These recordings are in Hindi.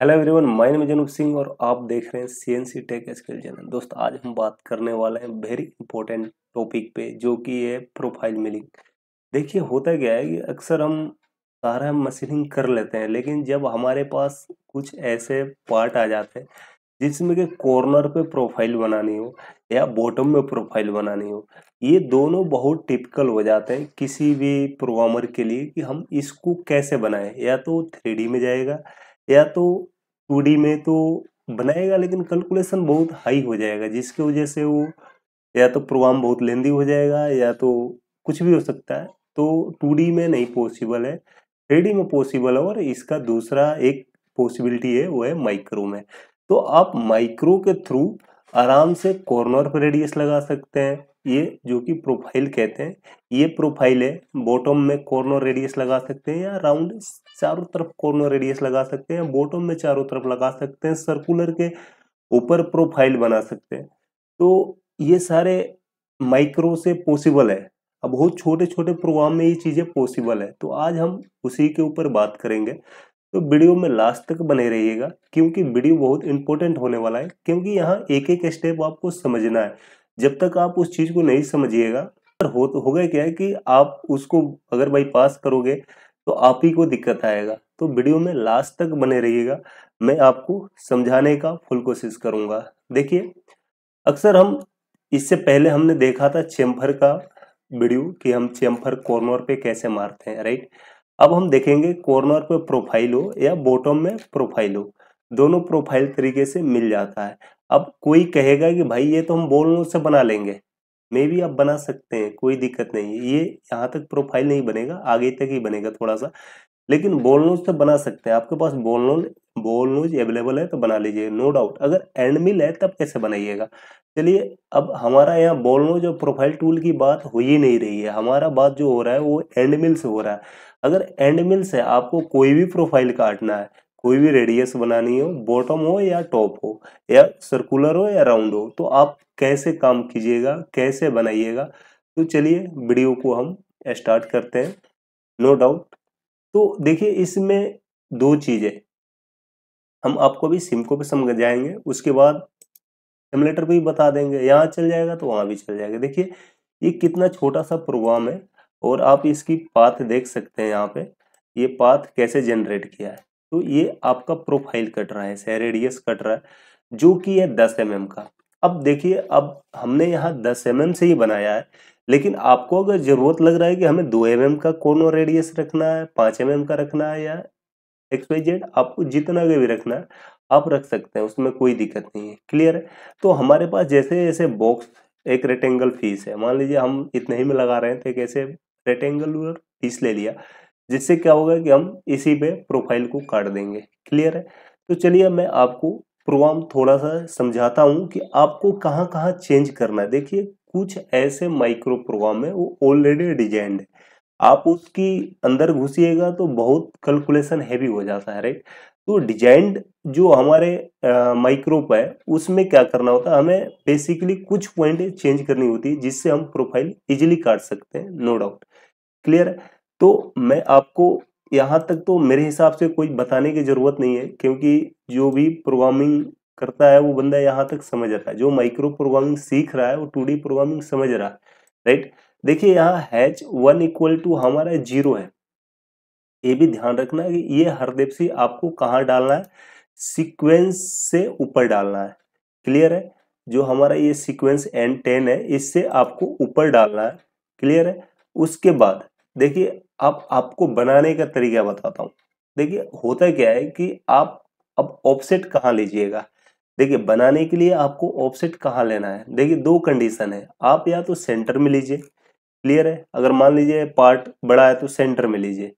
Hello everyone, my name is Anoop Singh और आप देख रहे हैं सीएनसी टेक स्किल चैनल। दोस्त, आज हम बात करने वाले हैं वेरी इंपॉर्टेंट टॉपिक पे, जो कि है प्रोफाइल मिलिंग। देखिए, होता क्या है कि अक्सर हम सारा मशीनिंग कर लेते हैं, लेकिन जब हमारे पास कुछ ऐसे पार्ट आ जाते हैं जिसमें कि कॉर्नर पे प्रोफाइल बनानी हो या बॉटम में प्रोफाइल बनानी हो, ये दोनों बहुत टिपिकल हो जाते हैं किसी भी प्रोग्रामर के लिए कि हम इसको कैसे बनाएं। या तो 3D में जाएगा या तो 2D में तो बनाएगा, लेकिन कैलकुलेशन बहुत हाई हो जाएगा, जिसकी वजह से वो या तो प्रोग्राम बहुत लेंदी हो जाएगा या तो कुछ भी हो सकता है। तो 2D में नहीं पॉसिबल है, 3D में पॉसिबल है। और इसका दूसरा एक पॉसिबिलिटी है, वो है माइक्रो में। तो आप माइक्रो के थ्रू आराम से कॉर्नर पर रेडियस लगा सकते हैं। ये जो कि प्रोफाइल कहते हैं, ये प्रोफाइल है। बॉटम में कॉर्नर रेडियस लगा सकते हैं या राउंड चारों तरफ कॉर्नर रेडियस लगा सकते हैं, बॉटम में चारों तरफ लगा सकते हैं, सर्कुलर के ऊपर प्रोफाइल बना सकते हैं। तो ये सारे माइक्रो से पॉसिबल है। अब बहुत छोटे छोटे प्रोग्राम में ये चीजें पॉसिबल है, तो आज हम उसी के ऊपर बात करेंगे। तो वीडियो में लास्ट तक बने रहिएगा, क्योंकि वीडियो बहुत इंपॉर्टेंट होने वाला है। क्योंकि यहाँ एक एक स्टेप आपको समझना है। जब तक आप उस चीज को नहीं समझिएगा, होगा क्या है कि आप उसको अगर बाई पास करोगे तो आप ही को दिक्कत आएगा। तो वीडियो में लास्ट तक बने रहिएगा, मैं आपको समझाने का फुल कोशिश करूंगा। देखिए, अक्सर हम इससे पहले हमने देखा था चेम्फर का वीडियो कि हम चेम्फर कॉर्नर पे कैसे मारते हैं, राइट। अब हम देखेंगे कॉर्नर पे प्रोफाइल हो या बॉटम में प्रोफाइल हो, दोनों प्रोफाइल तरीके से मिल जाता है। अब कोई कहेगा कि भाई ये तो हम बॉल नोज से बना लेंगे। मे भी आप बना सकते हैं, कोई दिक्कत नहीं है। ये यहाँ तक प्रोफाइल नहीं बनेगा, आगे तक ही बनेगा थोड़ा सा। लेकिन बॉल नोज तो बना सकते हैं। आपके पास बॉल नोज अवेलेबल है तो बना लीजिए, नो डाउट। अगर एंड मिल है तब कैसे बनाइएगा। चलिए, अब हमारा यहाँ बॉल नोज और प्रोफाइल टूल की बात हो ही नहीं रही है। हमारा बात जो हो रहा है वो एंड मिल से हो रहा है। अगर एंड मिल से आपको कोई भी प्रोफाइल काटना है, कोई भी रेडियस बनानी हो, बॉटम हो या टॉप हो या सर्कुलर हो या राउंड हो, तो आप कैसे काम कीजिएगा, कैसे बनाइएगा। तो चलिए वीडियो को हम स्टार्ट करते हैं, नो डाउट। तो देखिए, इसमें दो चीजें हम आपको अभी सिमको पे समझ जाएंगे, उसके बाद सिमुलेटर पे भी बता देंगे। यहाँ चल जाएगा तो वहां भी चल जाएगा। देखिए, ये कितना छोटा सा प्रोग्राम है और आप इसकी पाथ देख सकते हैं। यहाँ पे ये पाथ कैसे जनरेट किया है। तो ये आपका प्रोफाइल कट रहा है, से रेडियस कट रहा है, जो कि है 10 mm का। अब देखिए, अब हमने यहाँ 10 mm से ही बनाया है, लेकिन आपको अगर जरूरत लग रहा है कि हमें 2 mm का कॉर्नर रेडियस रखना है, 5 mm का रखना है, या XYZ, आपको जितना का भी रखना है आप रख सकते हैं, उसमें कोई दिक्कत नहीं है। क्लियर है। तो हमारे पास जैसे जैसे बॉक्स एक रेक्टेंगल पीस है, मान लीजिए हम इतने ही में लगा रहे हैं, तो एक ऐसे रेक्टेंगुलर पीस ले लिया, जिससे क्या होगा कि हम इसी पे प्रोफाइल को काट देंगे। क्लियर है। तो चलिए मैं आपको प्रोग्राम थोड़ा सा समझाता हूँ कि आपको कहाँ कहाँ चेंज करना है। देखिए, कुछ ऐसे माइक्रो प्रोग्राम है वो ऑलरेडी डिजाइंड है, आप उसकी अंदर घुसिएगा तो बहुत कैलकुलेशन हैवी हो जाता है, राइट। तो डिजाइंड जो हमारे माइक्रो है, उसमें क्या करना होता है, हमें बेसिकली कुछ पॉइंट चेंज करनी होती है, जिससे हम प्रोफाइल इजीली काट सकते हैं, नो डाउट। क्लियर है। तो मैं आपको यहाँ तक तो मेरे हिसाब से कोई बताने की जरूरत नहीं है, क्योंकि जो भी प्रोग्रामिंग करता है वो बंदा यहाँ तक समझ रहा है। जो माइक्रो प्रोग्रामिंग सीख रहा है वो 2D प्रोग्रामिंग समझ रहा है, राइट। देखिए, यहाँ H1 इक्वल टू हमारा 0 है। ये भी ध्यान रखना है कि ये हरदेपसी आपको कहाँ डालना है, सीक्वेंस से ऊपर डालना है। क्लियर है। जो हमारा ये सीक्वेंस N10 है, इससे आपको ऊपर डालना है। क्लियर है। उसके बाद देखिए, अब आपको बनाने का तरीका बताता हूँ। देखिए, होता क्या है कि आप अब ऑफसेट कहाँ लीजिएगा। देखिए, बनाने के लिए आपको ऑफसेट कहाँ लेना है। देखिए, दो कंडीशन है, आप या तो सेंटर में लीजिए। क्लियर है। अगर मान लीजिए पार्ट बड़ा है तो सेंटर में लीजिए।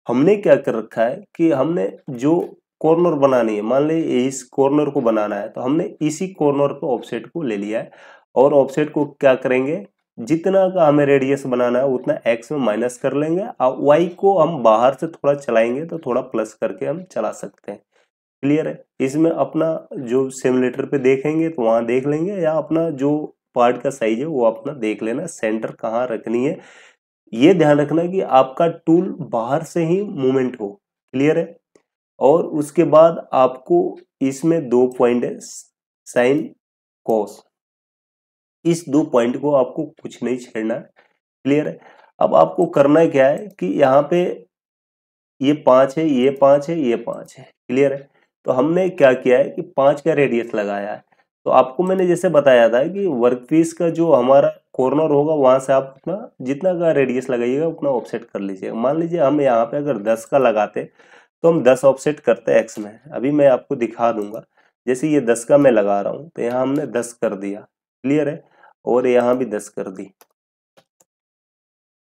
हमने क्या कर रखा है कि हमने जो कॉर्नर बनानी है, मान लीजिए इस कॉर्नर को बनाना है, तो हमने इसी कॉर्नर पे ऑफसेट को ले लिया है। और ऑफसेट को क्या करेंगे, जितना का हमें रेडियस बनाना है उतना एक्स में माइनस कर लेंगे, और वाई को हम बाहर से थोड़ा चलाएंगे तो थोड़ा प्लस करके हम चला सकते हैं। क्लियर है। इसमें अपना जो सिमुलेटर पे देखेंगे तो वहां देख लेंगे, या अपना जो पार्ट का साइज है वो अपना देख लेना, सेंटर कहाँ रखनी है। ये ध्यान रखना कि आपका टूल बाहर से ही मूवमेंट हो। क्लियर है। और उसके बाद आपको इसमें 2 पॉइंट है, साइन कॉस, इस 2 पॉइंट को आपको कुछ नहीं छेड़ना है। क्लियर है। अब आपको करना क्या है कि यहाँ पे ये 5 है, ये 5 है, ये 5 है। क्लियर है। तो हमने क्या किया है कि 5 का रेडियस लगाया है। तो आपको मैंने जैसे बताया था कि वर्कपीस का जो हमारा कॉर्नर होगा वहां से आप अपना जितना का रेडियस लगाइएगा उतना ऑफसेट कर लीजिएगा। मान लीजिए हम यहाँ पे अगर 10 का लगाते तो हम 10 ऑफसेट करते हैं एक्स में। अभी मैं आपको दिखा दूंगा। जैसे ये 10 का मैं लगा रहा हूँ तो यहाँ हमने 10 कर दिया। क्लियर है। और यहाँ भी 10 कर दी।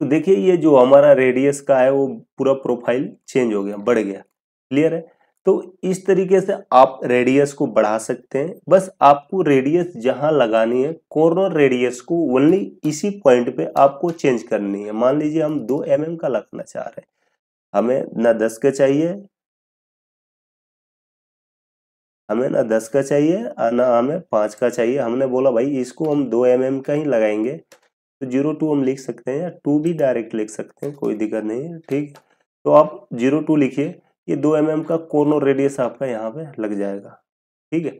तो देखिए ये जो हमारा रेडियस का है वो पूरा प्रोफाइल चेंज हो गया, बढ़ गया। क्लियर है। तो इस तरीके से आप रेडियस को बढ़ा सकते हैं। बस आपको रेडियस जहां लगानी है कॉर्नर रेडियस को ओनली इसी पॉइंट पे आपको चेंज करनी है। मान लीजिए हम 2 mm का लगाना चाह रहे हैं, हमें ना 10 का चाहिए, हमें ना 10 का चाहिए ना हमें 5 का चाहिए। हमने बोला भाई इसको हम 2 mm का ही लगाएंगे। तो 02 हम लिख सकते हैं या 2 भी डायरेक्ट लिख सकते हैं, कोई दिक्कत नहीं है। ठीक। तो आप 02 लिखिए। ये 2 mm का कॉर्नर रेडियस आपका यहाँ पे लग जाएगा। ठीक है।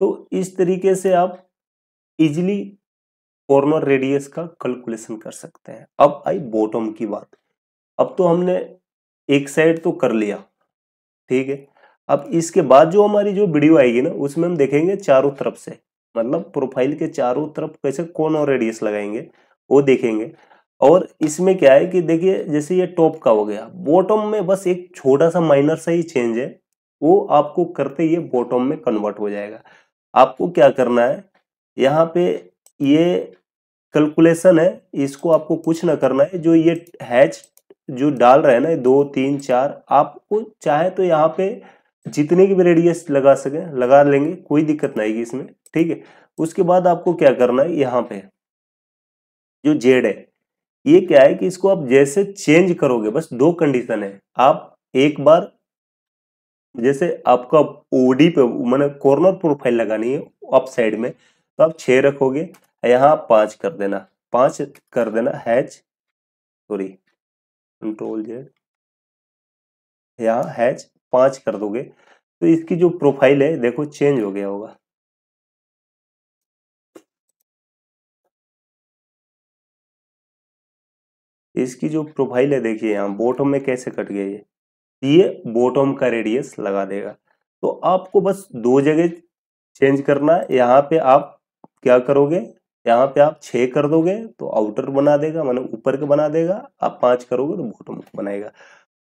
तो इस तरीके से आप इजिली कॉर्नर रेडियस का कैलकुलेशन कर सकते हैं। अब आई बॉटम की बात। अब तो हमने एक साइड तो कर लिया। ठीक है। अब इसके बाद जो हमारी जो वीडियो आएगी ना उसमें हम देखेंगे चारों तरफ से, मतलब प्रोफाइल के चारों तरफ कैसे कॉर्नर रेडियस लगाएंगे वो देखेंगे। और इसमें क्या है कि देखिए जैसे ये टॉप का हो गया, बॉटम में बस एक छोटा सा माइनर सा ही चेंज है, वो आपको करते ही बॉटम में कन्वर्ट हो जाएगा। आपको क्या करना है, यहाँ पे ये कैलकुलेशन है, इसको आपको कुछ ना करना है। जो ये हैच जो डाल रहे हैं ना 2 3 4, आपको चाहे तो यहाँ पे जितने की भी रेडियस लगा सके लगा लेंगे, कोई दिक्कत नहीं आएगी इसमें। ठीक है। उसके बाद आपको क्या करना है, यहाँ पे जो जेड है ये क्या है कि इसको आप जैसे चेंज करोगे, बस 2 कंडीशन है। आप एक बार जैसे आपका ओडी पे मैंने कॉर्नर प्रोफाइल लगानी है अप साइड में, तो आप 6 रखोगे, यहाँ 5 कर देना, 5 कर देना हैच, सॉरी कंट्रोल जेड, यहाँ हैच 5 कर दोगे तो इसकी जो प्रोफाइल है देखो चेंज हो गया होगा। इसकी जो प्रोफाइल है देखिए यहाँ बॉटम में कैसे कट गया ये बॉटम का रेडियस लगा देगा। तो आपको बस 2 जगह चेंज करना है। यहाँ पे आप क्या करोगे, यहाँ पे आप 6 कर दोगे तो आउटर बना देगा, मतलब ऊपर का बना देगा। आप 5 करोगे तो बॉटम बनाएगा।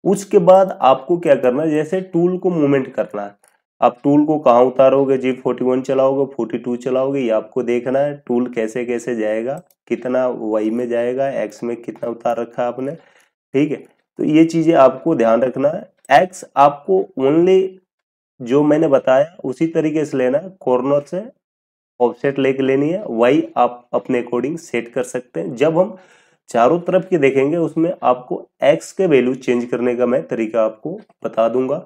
उसके बाद आपको क्या करना है, जैसे टूल को मूवमेंट करना है। आप टूल को कहाँ उतारोगे, G41 चलाओगे 42 चलाओगे, ये आपको देखना है टूल कैसे कैसे जाएगा, कितना वाई में जाएगा, एक्स में कितना उतार रखा है आपने। ठीक है। तो ये चीजें आपको ध्यान रखना है। एक्स आपको ओनली जो मैंने बताया उसी तरीके से लेना है, कॉर्नर से ऑफसेट लेके लेनी है। वाई आप अपने अकॉर्डिंग सेट कर सकते हैं। जब हम चारों तरफ के देखेंगे उसमें आपको एक्स के वैल्यू चेंज करने का मैं तरीका आपको बता दूंगा,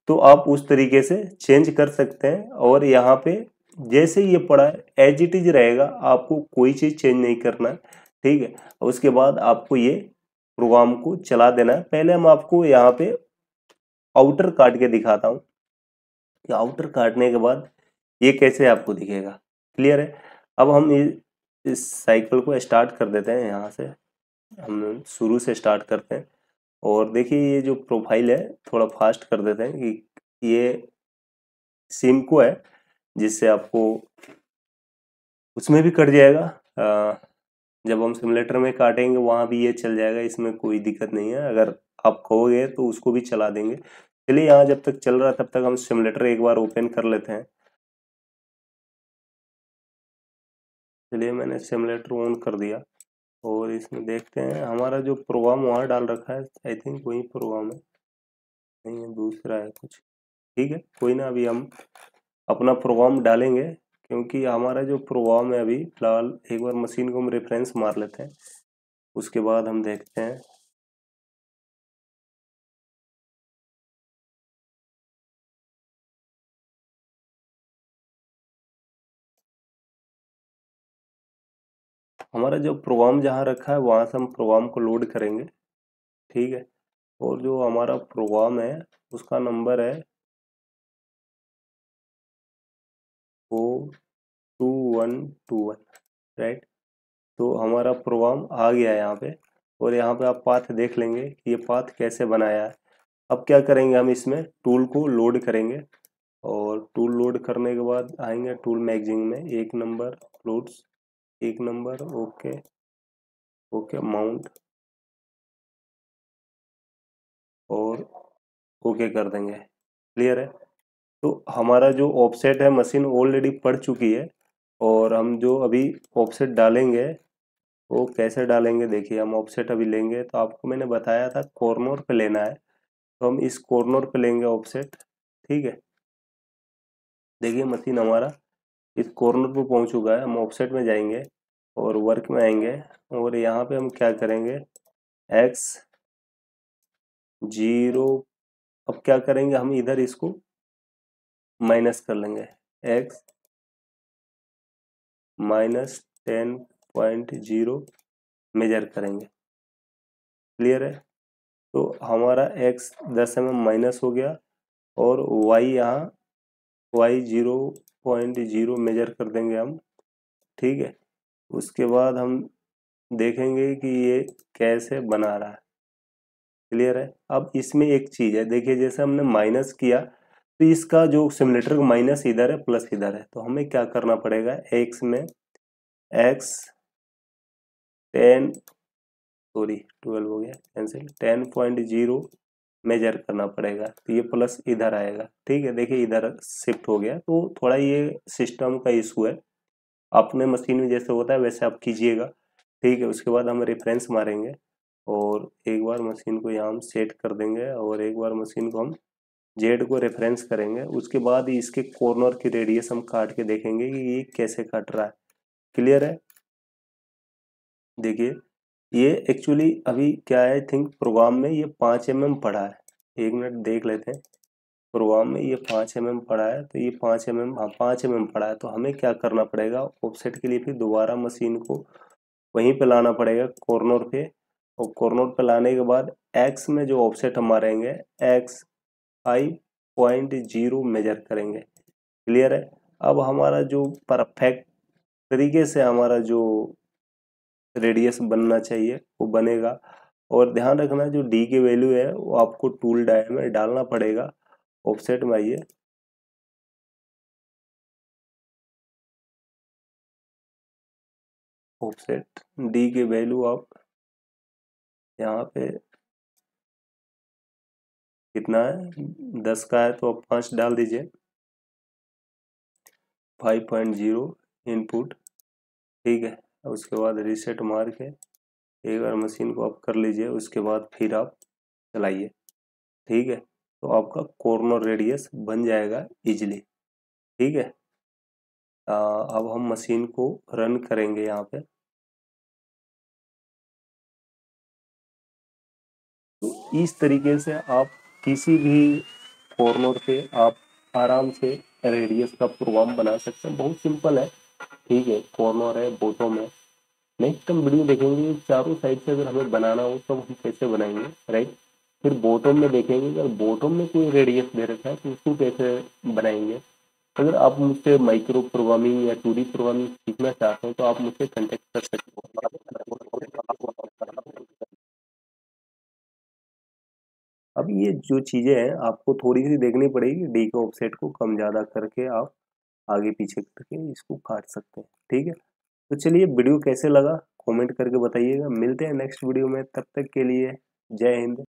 तो आप उस तरीके से चेंज कर सकते हैं। और यहाँ पे जैसे ये पड़ा है एज इट इज रहेगा, आपको कोई चीज चेंज नहीं करना है। ठीक है। उसके बाद आपको ये प्रोग्राम को चला देना है। पहले हम आपको यहाँ पे आउटर काट के दिखाता हूँ कि आउटर काटने के बाद ये कैसे आपको दिखेगा। क्लियर है। अब हम इस साइकिल को स्टार्ट कर देते हैं, यहाँ से हम शुरू से स्टार्ट करते हैं। और देखिए ये जो प्रोफाइल है थोड़ा फास्ट कर देते हैं कि ये सिमको है, जिससे आपको उसमें भी कट जाएगा। जब हम सिमुलेटर में काटेंगे वहां भी ये चल जाएगा, इसमें कोई दिक्कत नहीं है। अगर आप कहोगे तो उसको भी चला देंगे। चलिए यहाँ जब तक चल रहा है तब तक हम सिमुलेटर एक बार ओपन कर लेते हैं। चलिए मैंने सिमुलेटर ऑन कर दिया और इसमें देखते हैं हमारा जो प्रोग्राम वहाँ डाल रखा है, आई थिंक वही प्रोग्राम है, नहीं है दूसरा है कुछ। ठीक है कोई ना, अभी हम अपना प्रोग्राम डालेंगे क्योंकि हमारा जो प्रोग्राम है अभी फिलहाल, एक बार मशीन को हम रेफरेंस मार लेते हैं उसके बाद हम देखते हैं। हमारा जो प्रोग्राम जहाँ रखा है वहां से हम प्रोग्राम को लोड करेंगे। ठीक है। और जो हमारा प्रोग्राम है उसका नंबर है 42121, राइट। तो हमारा प्रोग्राम आ गया है यहाँ पे, और यहाँ पे आप पाथ देख लेंगे कि ये पाथ कैसे बनाया है। अब क्या करेंगे, हम इसमें टूल को लोड करेंगे, और टूल लोड करने के बाद आएंगे टूल मैगजीन में, एक नंबर लोड्स, एक नंबर, ओके ओके माउंट, और ओके कर देंगे। क्लियर है। तो हमारा जो ऑफसेट है मशीन ऑलरेडी पड़ चुकी है, और हम जो अभी ऑफसेट डालेंगे वो कैसे डालेंगे, देखिए हम ऑफसेट अभी लेंगे तो आपको मैंने बताया था कॉर्नर पे लेना है, तो हम इस कॉर्नर पे लेंगे ऑफसेट। ठीक है, देखिए मशीन हमारा इस कॉर्नर पे पहुंच चुका है। हम ऑफसेट में जाएंगे और वर्क में आएंगे, और यहाँ पे हम क्या करेंगे, एक्स 0, अब क्या करेंगे हम इधर इसको माइनस कर लेंगे, एक्स -10.0 मेजर करेंगे। क्लियर है। तो हमारा x 10 mm माइनस हो गया, और y यहाँ y 0.0 मेजर कर देंगे हम। ठीक है, उसके बाद हम देखेंगे कि ये कैसे बना रहा है। क्लियर है। अब इसमें एक चीज है, देखिए जैसे हमने माइनस किया तो इसका जो सिमुलेटर का माइनस इधर है प्लस इधर है, तो हमें क्या करना पड़ेगा, x में x 10, सॉरी 12 हो गया कैंसिल, 10.0 मेजर करना पड़ेगा, तो ये प्लस इधर आएगा। ठीक है, देखिए इधर शिफ्ट हो गया, तो थोड़ा ये सिस्टम का इशू है, अपने मशीन में जैसे होता है वैसे आप कीजिएगा। ठीक है, उसके बाद हम रेफरेंस मारेंगे, और एक बार मशीन को यहाँ हम सेट कर देंगे, और एक बार मशीन को हम जेड को रेफरेंस करेंगे। उसके बाद इसके कॉर्नर की रेडियस हम काट के देखेंगे कि ये कैसे कट रहा है। क्लियर है। देखिए ये एक्चुअली अभी क्या है, आई थिंक प्रोग्राम में ये 5 mm पड़ा है, एक मिनट देख लेते हैं। प्रोग्राम में ये 5 mm पड़ा है, तो ये 5 mm, हाँ 5 mm पड़ा है, तो हमें क्या करना पड़ेगा, ऑफसेट के लिए फिर दोबारा मशीन को वहीं पे लाना पड़ेगा कॉर्नर पे, और कॉर्नर पे लाने के बाद एक्स में जो ऑफसेट हम मारेंगे एक्स 5.0 मेजर करेंगे। क्लियर है। अब हमारा जो परफेक्ट तरीके से हमारा जो रेडियस बनना चाहिए वो बनेगा, और ध्यान रखना जो डी की वैल्यू है वो आपको टूल डायल में डालना पड़ेगा। ऑफसेट में आइए, ऑफसेट डी की वैल्यू आप यहाँ पे कितना है, 10 का है तो आप 5 डाल दीजिए, 5.0 इनपुट। ठीक है, उसके बाद रीसेट मार के एक बार मशीन को आप कर लीजिए, उसके बाद फिर आप चलाइए। ठीक है, तो आपका कॉर्नर रेडियस बन जाएगा इजीली। ठीक है, अब हम मशीन को रन करेंगे यहाँ पे। तो इस तरीके से आप किसी भी कॉर्नर पे आप आराम से रेडियस का प्रोग्राम बना सकते हैं, बहुत सिंपल है। ठीक है, कॉर्नर है, बॉटम है। नेक्स्ट हम वीडियो देखेंगे चारों साइड से अगर हमें बनाना हो तो हम कैसे बनाएंगे, राइट। फिर बॉटम में देखेंगे अगर बॉटम में कोई रेडियस दे रखा है तो उसको कैसे बनाएंगे। अगर आप मुझसे माइक्रो प्रोग्रामिंग या 2D प्रोग्रामिंग सीखना चाहते हैं तो आप मुझसे कांटेक्ट कर सकते हो। अब ये जो चीजें हैं आपको थोड़ी सी देखनी पड़ेगी, डी के ऑफसेट को कम ज्यादा करके आप आगे पीछे करके इसको काट सकते हैं। ठीक है, तो चलिए वीडियो कैसे लगा कमेंट करके बताइएगा। मिलते हैं नेक्स्ट वीडियो में, तब तक के लिए जय हिंद।